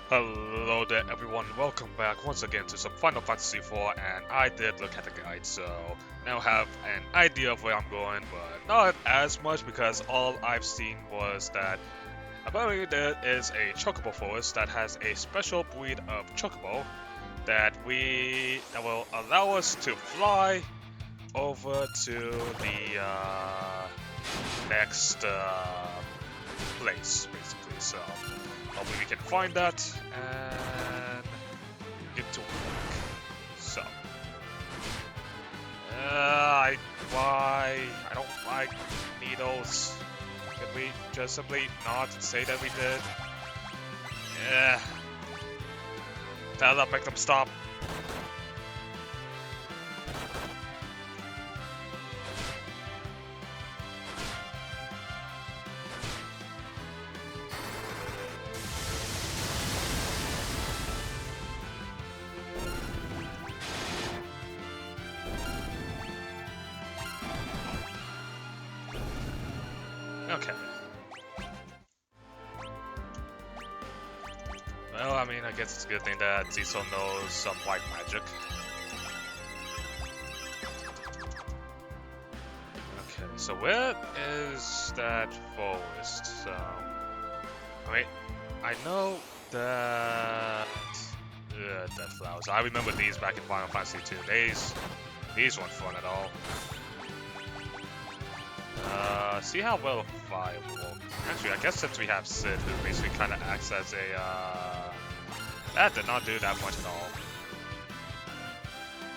Hello there everyone, welcome back once again to some Final Fantasy IV, and I did look at the guide, so now have an idea of where I'm going, but not as much because all I've seen was that apparently there is a chocobo forest that has a special breed of chocobo that will allow us to fly over to the next place, basically. So hopefully we can find that and get to work. So, I don't like needles. Can we just simply not say that we did? Yeah. Tell them, make them stop. Okay. Well, I mean, I guess it's a good thing that Ziso knows some white magic. Okay, so where is that forest? So, I mean, I know that death flowers. I remember these back in Final Fantasy 2. These weren't fun at all. See how well fire will. Actually, I guess since we have Sid, who basically kind of acts as a that did not do that much at all.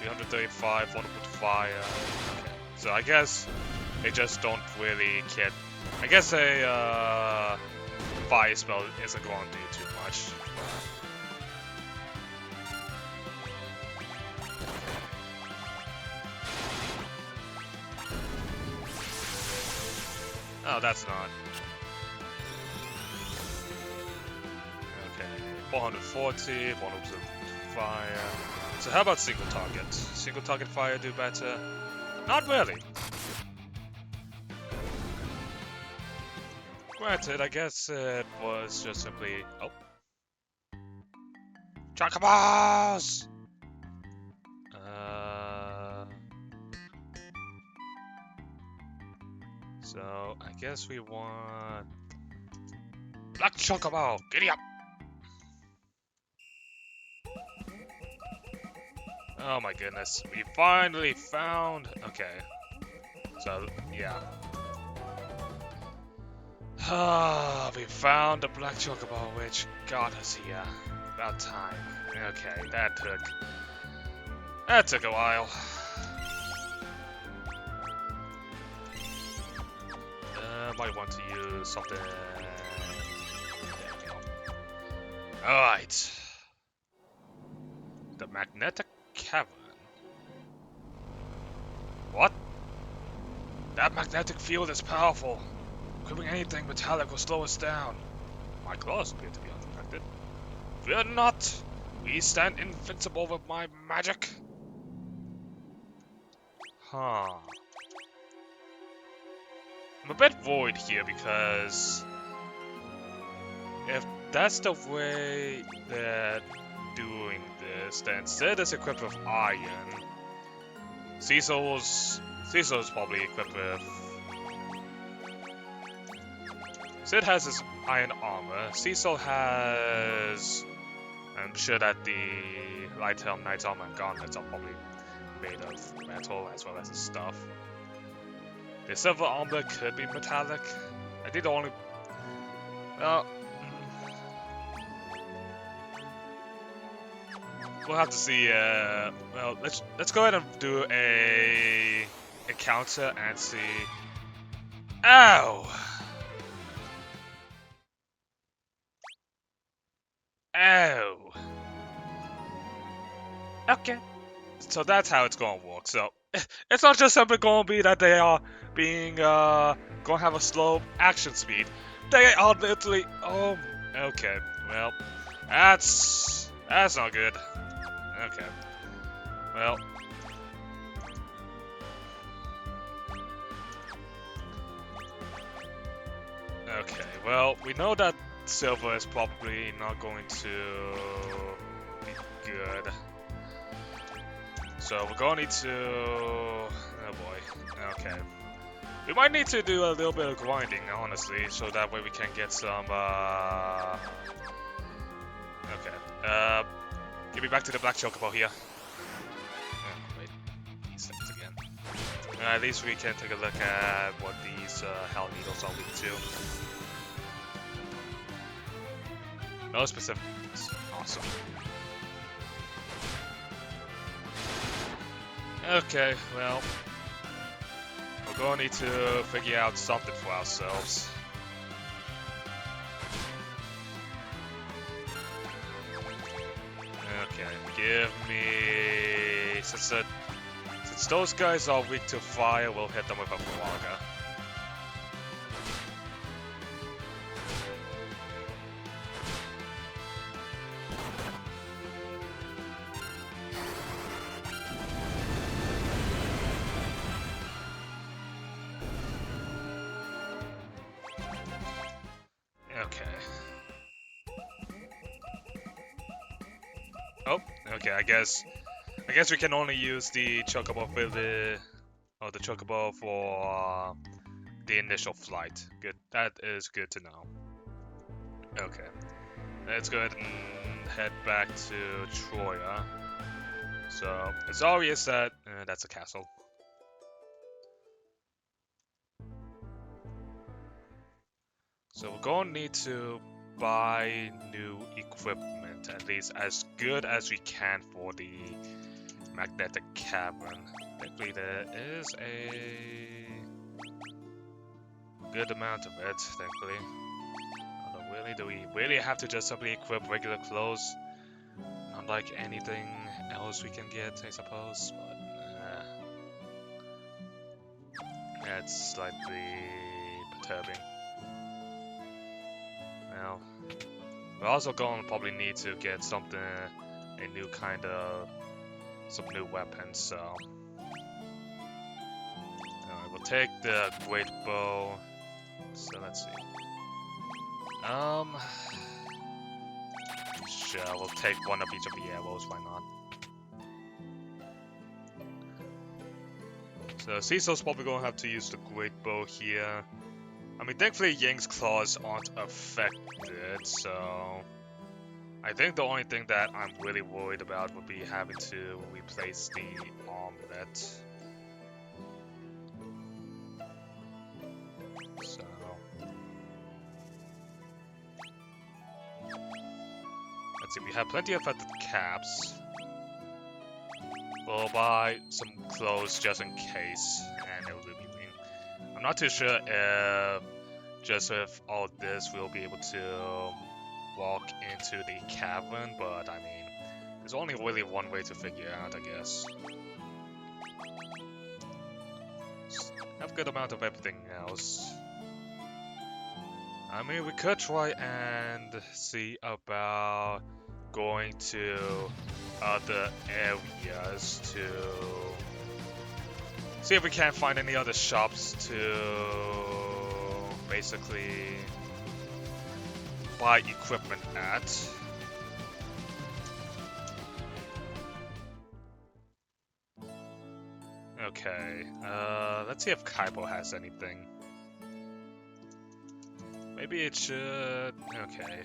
335, vulnerable to fire. Okay. So I guess they just don't really care. I guess a fire spell isn't going to do too much. Oh, that's not. Okay, 440, vulnerable to fire. So how about single target? Single target fire do better? Not really. Granted, I guess it was just simply... Oh. Chocobos! So, I guess we want... Black Chocobo! Giddy up! Oh my goodness, we finally found... Okay. So, yeah. We found the Black Chocobo, which got us here. About time. Okay, that took a while. Might want to use something... There we go. Alright. The magnetic cavern. What? That magnetic field is powerful. Equipping anything metallic will slow us down. My claws appear to be unaffected. Fear not! We stand invincible with my magic. Huh. I'm a bit worried here because if that's the way they're doing this, then Sid is equipped with iron. Cecil's probably equipped with... Sid has his iron armor. Cecil has... I'm sure that the Light Helm, Knight's armor, and gauntlets are probably made of metal as well as his stuff. The silver armor could be metallic. I think the only... Well... We'll have to see, well, let's go ahead and do a counter and see... Ow! Ow! Okay. So that's how it's gonna work, so... It's not just simply gonna be that they are being, gonna have a slow action speed. They are literally... Oh, okay. Well, that's not good. Okay. Well. Okay, well, we know that silver is probably not going to be good. So we're going to need to... Oh boy. Okay. We might need to do a little bit of grinding, honestly, so that way we can get some, Okay. Give me back to the black chocobo here. Oh, wait. These things again. At least we can take a look at what these, hell needles are weak to. No specifics. Awesome. Okay, well... We're going to need to figure out something for ourselves. Okay, give me... Since those guys are weak to fire, we'll hit them with a Flaga. Okay. Oh, okay, I guess we can only use the chocobo for the chocobo for the initial flight. Good. That is good to know. Okay. Let's go ahead and head back to Troya. So, it's obvious that that's a castle. So we're going to need to buy new equipment, at least as good as we can for the magnetic cavern. Thankfully there is a good amount of it, thankfully. Although really, do we really have to just simply equip regular clothes? Not like anything else we can get, I suppose, but that's slightly perturbing. Well, we're also going to probably need to get something, a new kind of, some new weapons, so. Alright, we'll take the great bow. So let's see. Sure, we'll take one of each of the arrows, why not? So Cecil's probably going to have to use the great bow here. I mean, thankfully Ying's claws aren't affected, so... I think the only thing that I'm really worried about would be having to replace the armlet. So... Let's see, we have plenty of feathered caps. We'll buy some clothes just in case, and it'll be mean. I'm not too sure if just with all this we'll be able to walk into the cavern, but I mean, there's only really one way to figure out, I guess. Have a good amount of everything else. I mean, we could try and see about going to other areas to see if we can find any other shops to basically buy equipment at. Okay, let's see if Kaibo has anything. Maybe it should... Okay,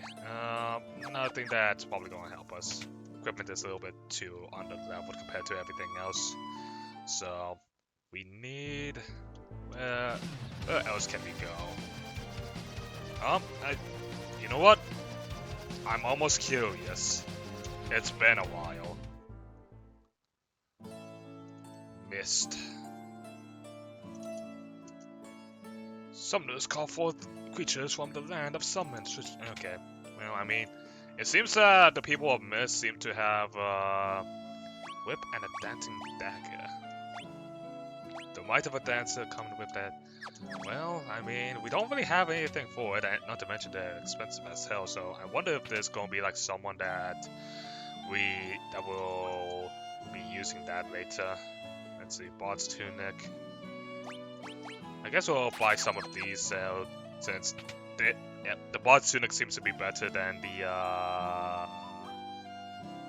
another thing that's probably going to help us. Equipment is a little bit too underleveled compared to everything else. So, we need... where else can we go? You know what? I'm almost curious. It's been a while. Mist. Summoners call forth creatures from the land of summons. Okay, well, I mean, it seems that the people of Mist seem to have a whip and a dancing dagger. The might of a dancer coming with that. Well, I mean, we don't really have anything for it, and not to mention they're expensive as hell, so I wonder if there's gonna be like someone that will be using that later. Let's see, Bard's Tunic. I guess we'll buy some of these since Yeah, the bot tunic seems to be better than the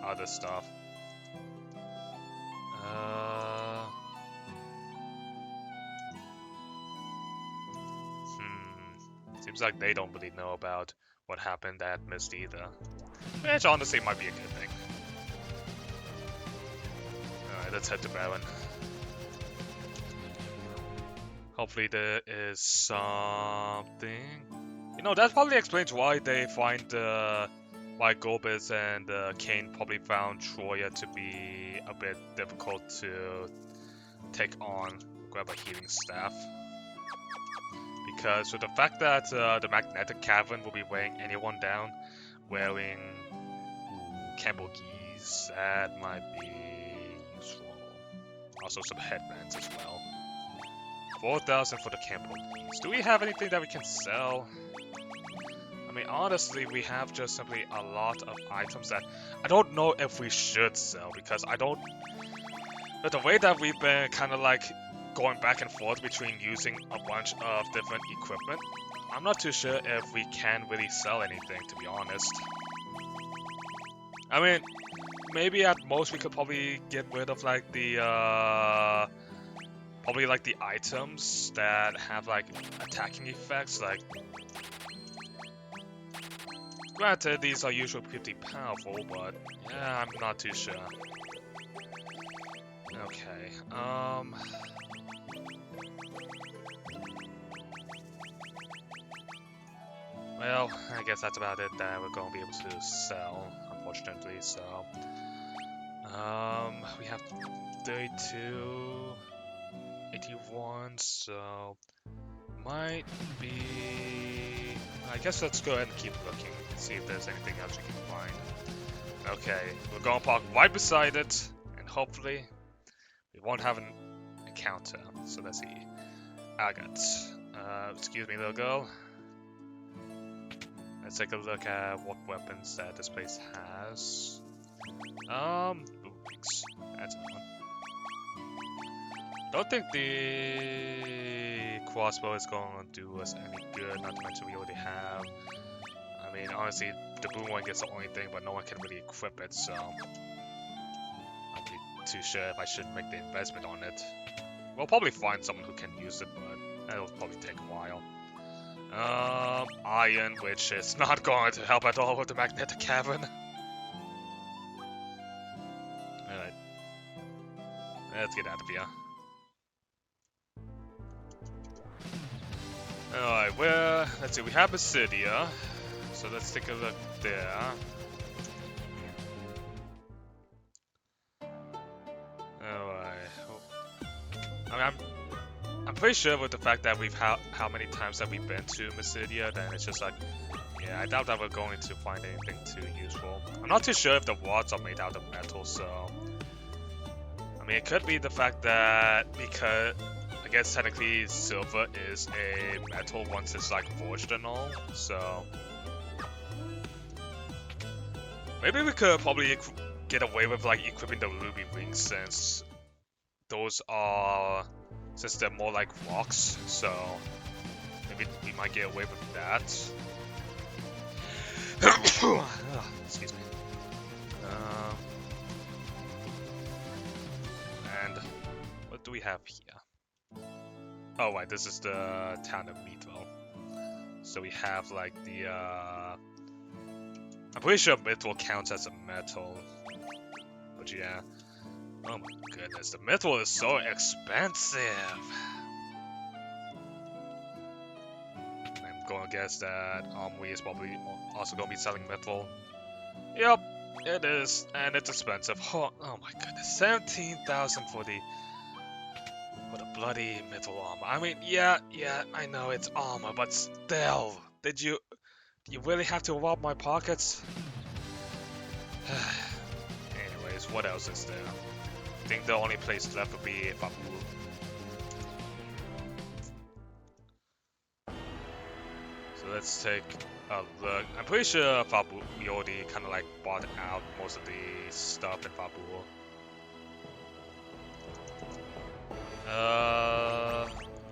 other stuff. Seems like they don't really know about what happened at Mist either. Which honestly might be a good thing. Alright, let's head to Baron. Hopefully there is something. You know, that probably explains why they find why Gobis and Kane probably found Troya to be a bit difficult to take on. Grab a healing staff. Because with the fact that the magnetic cavern will be weighing anyone down, wearing Campbell keys, that might be useful. Also some headbands as well. 4,000 for the Campbell keys. Do we have anything that we can sell? I mean, honestly, we have just simply a lot of items that I don't know if we should sell, because I don't... But the way that we've been kind of like going back and forth between using a bunch of different equipment, I'm not too sure if we can really sell anything, to be honest. I mean, maybe at most we could probably get rid of like the probably like the items that have like attacking effects. Like, granted, these are usually pretty powerful, but yeah, I'm not too sure. Okay, well, I guess that's about it that we're going to be able to sell, unfortunately, so... we have 32... 81, so... Might be... I guess let's go ahead and keep looking, see if there's anything else we can find. Okay, we're going to park right beside it, and hopefully we won't have an encounter. So let's see. Agate. Excuse me, little girl. Let's take a look at what weapons that this place has. Boots. That's one. Don't think the crossbow is going to do us any good, not to mention we already have. I mean, honestly, the boomerang is the only thing, but no one can really equip it, so... I'm not too sure if I should make the investment on it. We'll probably find someone who can use it, but that'll probably take a while. Iron, which is not going to help at all with the magnetic cavern. Alright. Let's get out of here. Alright, let's see, we have Basidia. So let's take a look there. Alright. I mean, I'm pretty sure with the fact that we've how many times have we been to Basidia, then it's just like, yeah, I doubt that we're going to find anything too useful. I'm not too sure if the wards are made out of metal, so... I mean, it could be the fact that because... I guess technically silver is a metal once it's like forged and all, so... Maybe we could probably get away with like equipping the ruby rings since those are... Since they're more like rocks, so... Maybe we might get away with that. Excuse me. And what do we have here? Oh right, this is the town of Mithril. So we have like the I'm pretty sure Mithril counts as a metal. But yeah. Oh my goodness, the Mithril is so expensive. I'm gonna guess that Omri is probably also gonna be selling Mithril. Yep, it is, and it's expensive. Oh my goodness, 17,000 for the bloody Mithril armor. I mean, yeah, I know it's armor, but still, did you really have to rob my pockets? Anyways, what else is there? I think the only place left would be Fabu. So let's take a look. I'm pretty sure Fabu, we already kind of like bought out most of the stuff in Fabu.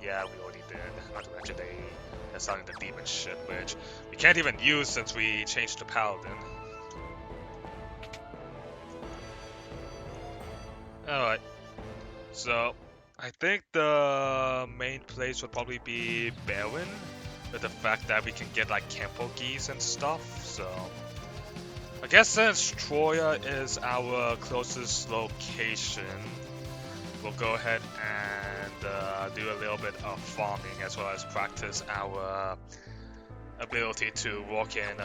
Yeah, we already did. Not to mention Assigning the demon shit, which we can't even use since we changed to paladin. Alright, so I think the main place would probably be Baron, with the fact that we can get like Kempo keys and stuff, so I guess since Troya is our closest location, we'll go ahead and do a little bit of farming as well as practice our ability to walk in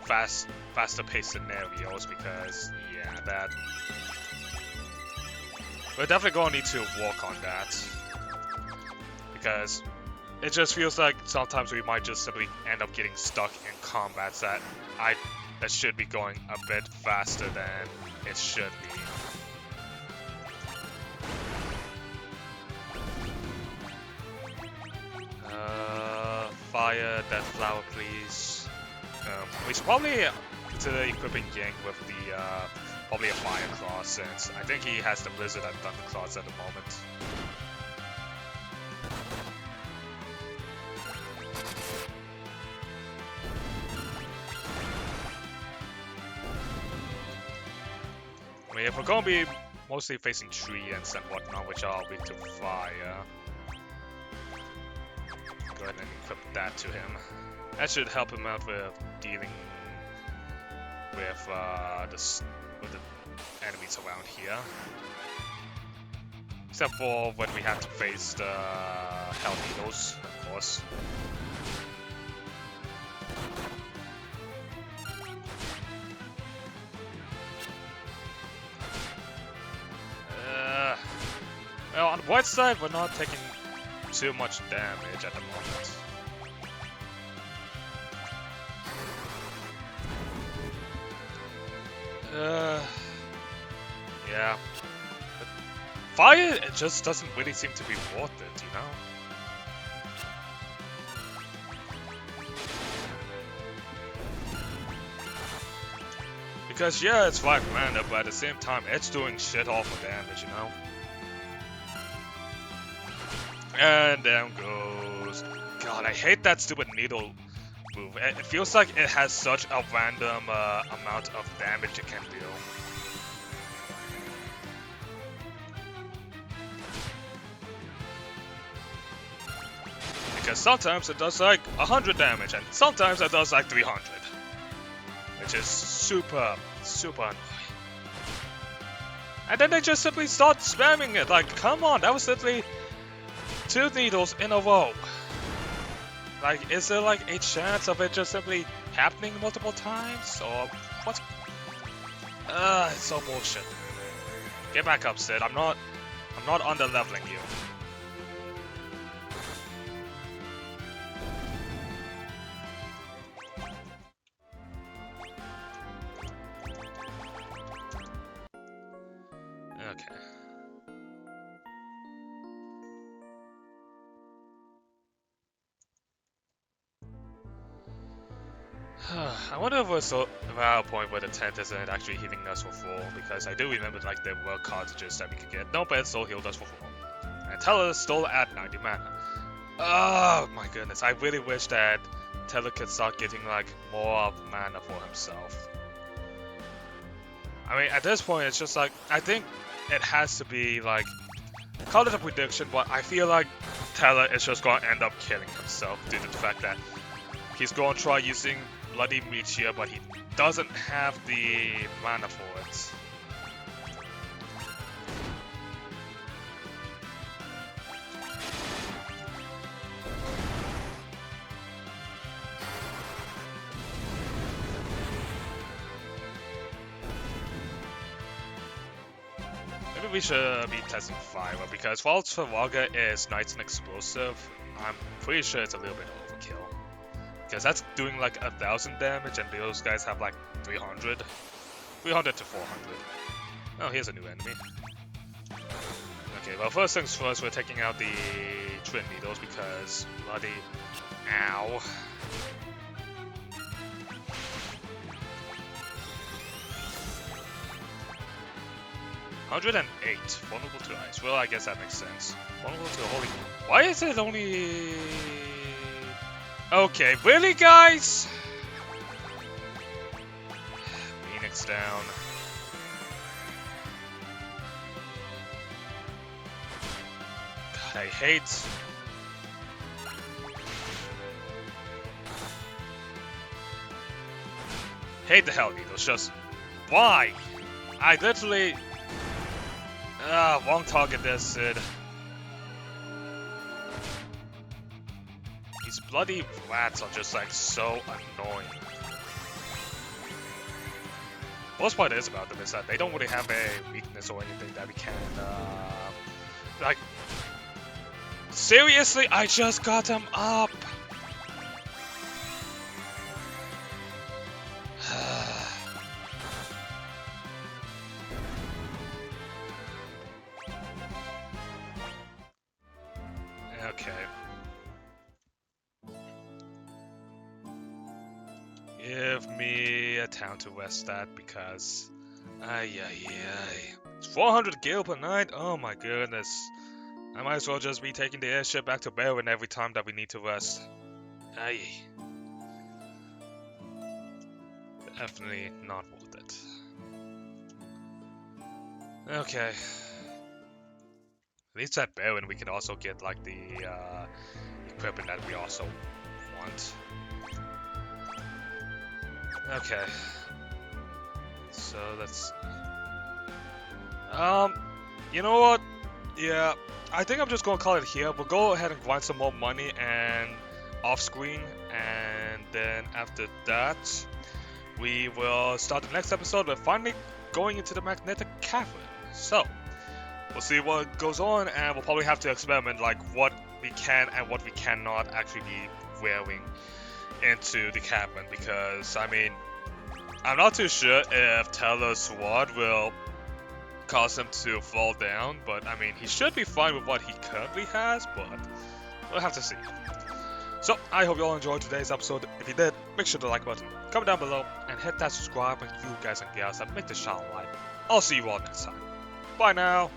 faster paced scenarios, because yeah, that we're definitely going to need to work on that, because it just feels like sometimes we might just simply end up getting stuck in combats that should be going a bit faster than it should be. Fire that flower, please. We should probably consider equipping Yang with the probably a fire claw, since I think he has the blizzard and thunder claws at the moment. I mean, if we're gonna be mostly facing treants and whatnot, which are weak to fire, go ahead and equip that to him. That should help him out with dealing with the enemies around here. Except for when we have to face the Hell Needles, of course. Well, on the bright side, we're not taking too much damage at the moment. Yeah. But fire, it just doesn't really seem to be worth it, you know? Because yeah, it's 5 mana, but at the same time, it's doing shit all for damage, you know? And down goes. God, I hate that stupid needle move. It feels like it has such a random amount of damage it can do. Because sometimes it does like 100 damage, and sometimes it does like 300. Which is super, super annoying. And then they just simply start spamming it. Like, come on, that was literally 2 needles in a row. Like, is there like a chance of it just simply happening multiple times? Or what's... it's so bullshit. Get back up, Sid. I'm not under-leveling you. Okay. I wonder if we're at a point where the tent isn't actually healing us for full, because I do remember like there were cartridges that we could get. No, but it still healed us for full. And Teller is still at 90 mana. Oh my goodness, I really wish that Teller could start getting like more mana for himself. I mean, at this point, it's just like, I think it has to be like, call it a prediction, but I feel like Teller is just going to end up killing himself due to the fact that he's going to try using Bloody Meteor, but he doesn't have the mana for it. Maybe we should be testing Fire, because False Favaga is Knights and Explosive. I'm pretty sure it's a little bit overkill. Because that's doing like 1,000 damage, and those guys have like 300. 300 to 400. Oh, here's a new enemy. Okay, well, first things first, we're taking out the Twin Needles because bloody... Ow. $108. Vulnerable to ice. Well, I guess that makes sense. Vulnerable to holy... Why is it only... Okay, really, guys? Phoenix down. God, I hate... Hate the Hell Needles, just... Why? I literally... won't target this, Sid. These bloody rats are just like so annoying. Most part is about them is that they don't really have a weakness or anything that we can, like... Seriously, I just got them up! Okay. Give me a town to rest at because... Ay. It's 400 gil per night? Oh my goodness. I might as well just be taking the airship back to Barren every time that we need to rest. Ay. Definitely not worth it. Okay. At least at Barren we can also get like the equipment that we also want. Okay. So let's... you know what? Yeah, I think I'm just gonna call it here. We'll go ahead and grind some more money and off-screen, and then after that, we will start the next episode with finally going into the magnetic cavern. So, we'll see what goes on, and we'll probably have to experiment like what we can and what we cannot actually be wearing into the cavern, because I mean, I'm not too sure if Teller's sword will cause him to fall down, but I mean, he should be fine with what he currently has, but we'll have to see. So, I hope you all enjoyed today's episode. If you did, make sure to like button, comment down below, and hit that subscribe button, you guys and gals that make this channel live. I'll see you all next time. Bye now.